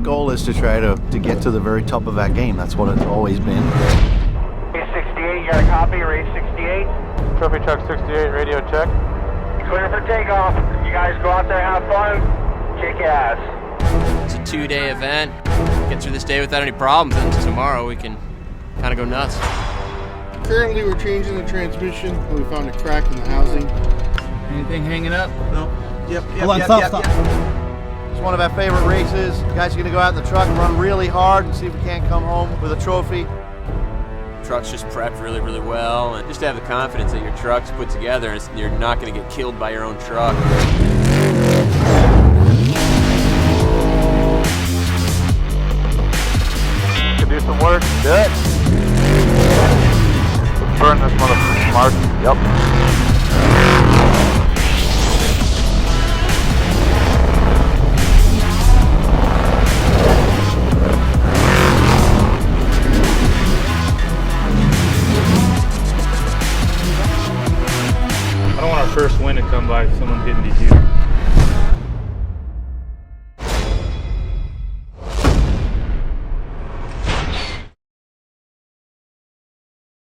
goal is to try to get to the very top of our game. That's what it's always been. Race 68, you got a copy, Race 68. Trophy truck 68, radio check. Clear for takeoff. You guys go out there, have fun, kick ass. It's a 2-day event. Get through this day without any problems, and tomorrow we can kind of go nuts. Currently we're changing the transmission and we found a crack in the housing. Anything hanging up? No. Yep. Hold on, stop. It's one of our favorite races. You guys are going to go out in the truck, run really hard, and see if we can't come home with a trophy. Truck's just prepped really, really well, and just to have the confidence that your truck's put together and you're not going to get killed by your own truck. Can do some work. Good. Let's burn this motherfucker, Mark. Yep. I don't want our first win to come by someone hitting DQ.